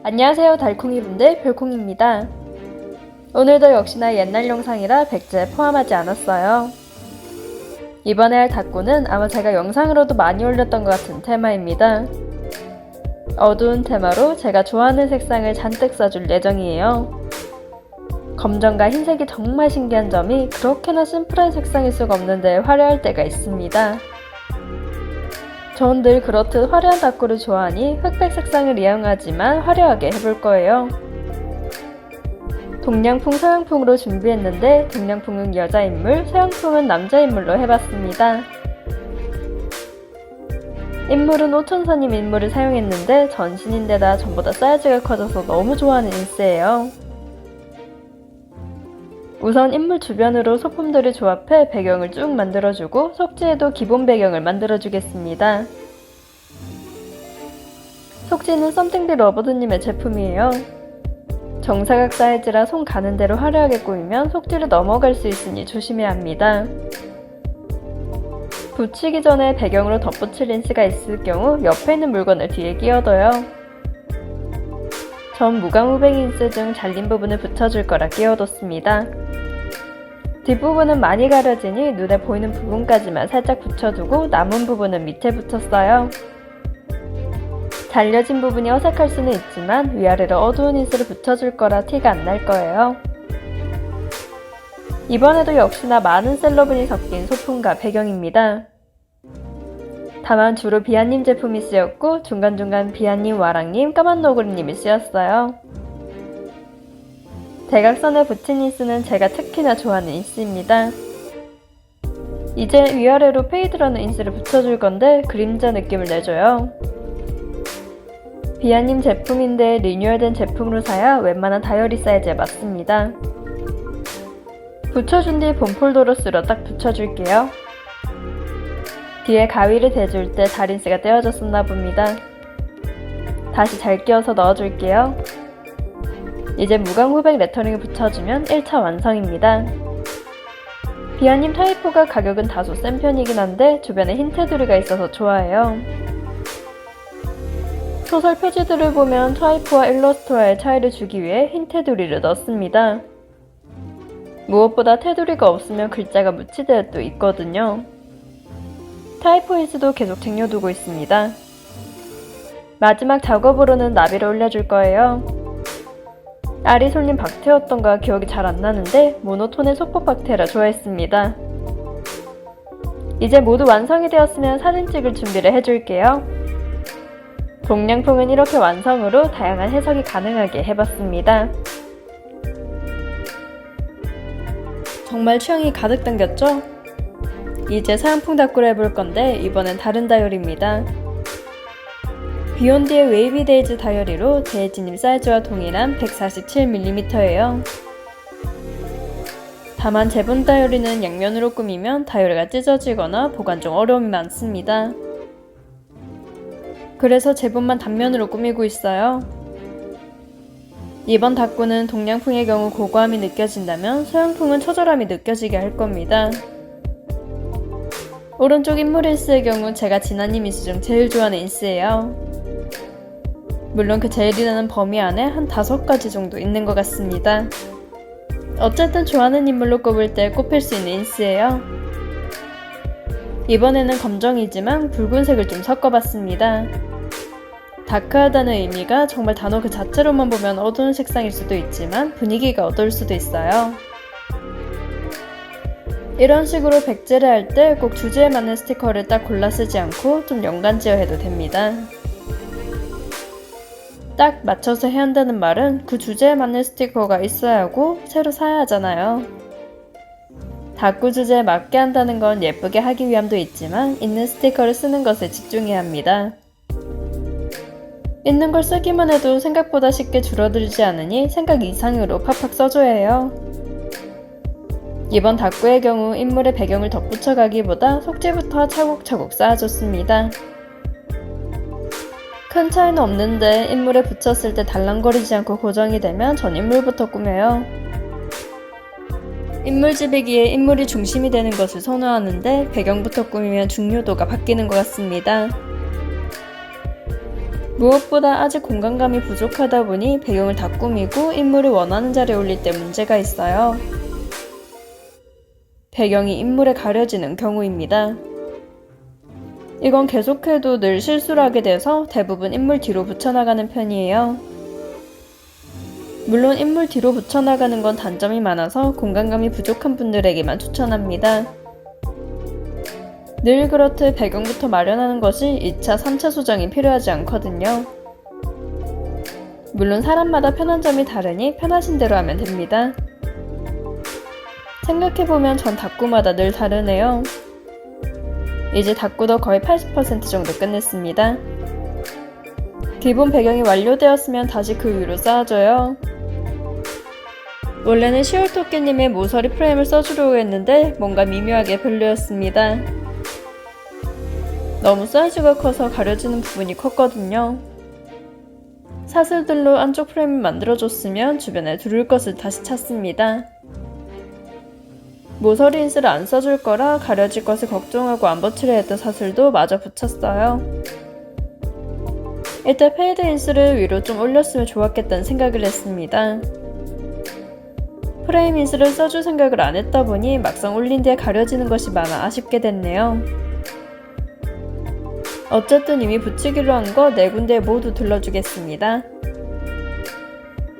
안녕하세요 달콩이분들, 별콩입니다. 오늘도 역시나 옛날 영상이라 백제 포함하지 않았어요. 이번에 할 닭구는 아마 제가 영상으로도 많이 올렸던 것 같은 테마입니다. 어두운 테마로 제가 좋아하는 색상을 잔뜩 써줄 예정이에요. 검정과 흰색이 정말 신기한 점이 그렇게나 심플한 색상일 수가 없는데 화려할 때가 있습니다. 전 늘 그렇듯 화려한 닭구를 좋아하니 흑백 색상을 이용하지만 화려하게 해볼 거예요. 동양풍, 서양풍으로 준비했는데 동양풍은 여자 인물, 서양풍은 남자 인물로 해봤습니다. 인물은 오천사님 인물을 사용했는데 전신인데다 전보다 사이즈가 커져서 너무 좋아하는 인스예요. 우선 인물 주변으로 소품들을 조합해 배경을 쭉 만들어주고 속지에도 기본 배경을 만들어주겠습니다. 속지는 썸띵비 러버드님의 제품이에요. 정사각 사이즈라 손 가는 대로 화려하게 꾸미면 속지를 넘어갈 수 있으니 조심해야 합니다. 붙이기 전에 배경으로 덧붙일 린스가 있을 경우 옆에 있는 물건을 뒤에 끼워둬요. 전 무광우백 린스 중 잘린 부분을 붙여줄 거라 끼워뒀습니다. 뒷부분은 많이 가려지니 눈에 보이는 부분까지만 살짝 붙여두고 남은 부분은 밑에 붙였어요. 잘려진 부분이 어색할 수는 있지만 위아래로 어두운 인스를 붙여줄 거라 티가 안 날 거예요. 이번에도 역시나 많은 셀러분이 섞인 소품과 배경입니다. 다만 주로 비아님 제품이 쓰였고 중간중간 비아님, 와랑님, 까만너구리님이 쓰였어요. 대각선에 붙인 인스는 제가 특히나 좋아하는 인스입니다. 이제 위아래로 페이드라는 인스를 붙여줄 건데 그림자 느낌을 내줘요. 비아님 제품인데 리뉴얼된 제품으로 사야 웬만한 다이어리 사이즈에 맞습니다. 붙여준 뒤 본폴더로스로 딱 붙여줄게요. 뒤에 가위를 대줄 때 다린스가 떼어졌었나 봅니다. 다시 잘 끼워서 넣어줄게요. 이제 무광후백 레터링을 붙여주면 1차 완성입니다. 비아님 타이포가 가격은 다소 센 편이긴 한데 주변에 흰 테두리가 있어서 좋아해요. 소설 표지들을 보면 타이포와 일러스트와의 차이를 주기 위해 흰 테두리를 넣습니다. 무엇보다 테두리가 없으면 글자가 묻히될 수 있거든요. 타이포 인스도 계속 쟁여두고 있습니다. 마지막 작업으로는 나비를 올려줄 거예요. 아리솔님 박테였던가 기억이 잘 안 나는데 모노톤의 소포 박테라 좋아했습니다. 이제 모두 완성이 되었으면 사진 찍을 준비를 해줄게요. 동양풍은 이렇게 완성으로 다양한 해석이 가능하게 해봤습니다. 정말 취향이 가득 담겼죠? 이제 서양풍 닭구를 해볼 건데 이번엔 다른 다이어리입니다. 비욘드의 웨이비 데이즈 다이어리로 데이지님 사이즈와 동일한 147mm예요. 다만 제본 다이어리는 양면으로 꾸미면 다이어리가 찢어지거나 보관 중 어려움이 많습니다. 그래서 제본만 단면으로 꾸미고 있어요. 이번 닭구는 동양풍의 경우 고고함이 느껴진다면 서양풍은 처절함이 느껴지게 할 겁니다. 오른쪽 인물 인스의 경우 제가 진아님 인스 중 제일 좋아하는 인스예요. 물론 그 제일이라는 범위 안에 한 5가지 정도 있는 것 같습니다. 어쨌든 좋아하는 인물로 꼽을 때 꼽힐 수 있는 인스예요. 이번에는 검정이지만 붉은색을 좀 섞어봤습니다. 다크하다는 의미가 정말 단어 그 자체로만 보면 어두운 색상일 수도 있지만 분위기가 어두울 수도 있어요. 이런 식으로 백제를 할 때 꼭 주제에 맞는 스티커를 딱 골라 쓰지 않고 좀 연관지어 해도 됩니다. 딱 맞춰서 해야 한다는 말은 그 주제에 맞는 스티커가 있어야 하고 새로 사야 하잖아요. 닭구 주제에 맞게 한다는 건 예쁘게 하기 위함도 있지만 있는 스티커를 쓰는 것에 집중해야 합니다. 있는 걸 쓰기만 해도 생각보다 쉽게 줄어들지 않으니 생각 이상으로 팍팍 써줘야 해요. 이번 닭구의 경우 인물의 배경을 덧붙여가기보다 속지부터 차곡차곡 쌓아줬습니다. 큰 차이는 없는데 인물에 붙였을 때 달랑거리지 않고 고정이 되면 전 인물부터 꾸며요. 인물집이기에 인물이 중심이 되는 것을 선호하는데 배경부터 꾸미면 중요도가 바뀌는 것 같습니다. 무엇보다 아직 공간감이 부족하다 보니 배경을 다 꾸미고 인물을 원하는 자리에 올릴 때 문제가 있어요. 배경이 인물에 가려지는 경우입니다. 이건 계속해도 늘 실수를 하게 돼서 대부분 인물 뒤로 붙여나가는 편이에요. 물론 인물 뒤로 붙여나가는 건 단점이 많아서 공간감이 부족한 분들에게만 추천합니다. 늘 그렇듯 배경부터 마련하는 것이 2차, 3차 수정이 필요하지 않거든요. 물론 사람마다 편한 점이 다르니 편하신 대로 하면 됩니다. 생각해보면 전 다꾸마다 늘 다르네요. 이제 다꾸도 거의 80% 정도 끝냈습니다. 기본 배경이 완료되었으면 다시 그 위로 쌓아줘요. 원래는 시월토끼님의 모서리 프레임을 써주려고 했는데 뭔가 미묘하게 별로였습니다. 너무 사이즈가 커서 가려지는 부분이 컸거든요. 사슬들로 안쪽 프레임을 만들어줬으면 주변에 두를 것을 다시 찾습니다. 모서리 인스를 안 써줄 거라 가려질 것을 걱정하고 안 붙이려 했던 사슬도 마저 붙였어요. 이때 페이드 인스를 위로 좀 올렸으면 좋았겠다는 생각을 했습니다. 프레임 인스를 써줄 생각을 안 했다 보니 막상 올린 뒤에 가려지는 것이 많아 아쉽게 됐네요. 어쨌든 이미 붙이기로 한 거 4군데 모두 둘러주겠습니다.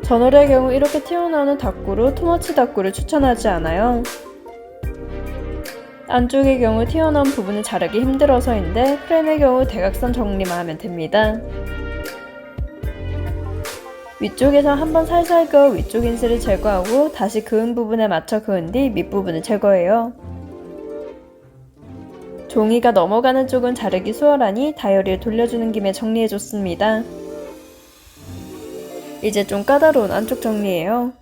전월의 경우 이렇게 튀어나오는 다꾸로 투머치 다꾸를 추천하지 않아요. 안쪽의 경우 튀어나온 부분을 자르기 힘들어서인데 프레임의 경우 대각선 정리만 하면 됩니다. 위쪽에서 한번 살살 그어 위쪽 인스를 제거하고 다시 그은 부분에 맞춰 그은 뒤 밑부분을 제거해요. 종이가 넘어가는 쪽은 자르기 수월하니 다이어리를 돌려주는 김에 정리해줬습니다. 이제 좀 까다로운 안쪽 정리예요.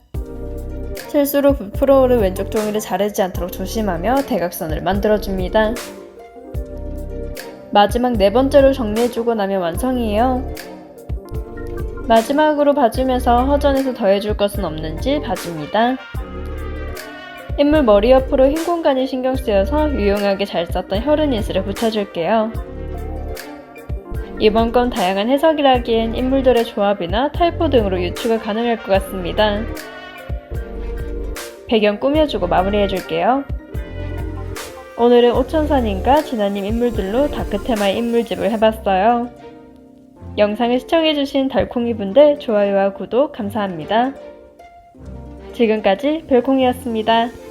실수로 부풀어 오른 왼쪽 종이를 자르지 않도록 조심하며 대각선을 만들어줍니다. 마지막 4번째로 정리해주고 나면 완성이에요. 마지막으로 봐주면서 허전해서 더해줄 것은 없는지 봐줍니다. 인물 머리 옆으로 흰 공간이 신경 쓰여서 유용하게 잘 썼던 혈흔 인스를 붙여줄게요. 이번 건 다양한 해석이라기엔 인물들의 조합이나 타이포 등으로 유추가 가능할 것 같습니다. 배경 꾸며주고 마무리해줄게요. 오늘은 오천산인가 진아님 인물들로 다크 테마의 인물집을 해봤어요. 영상을 시청해주신 달콩이분들 좋아요와 구독 감사합니다. 지금까지 별콩이었습니다.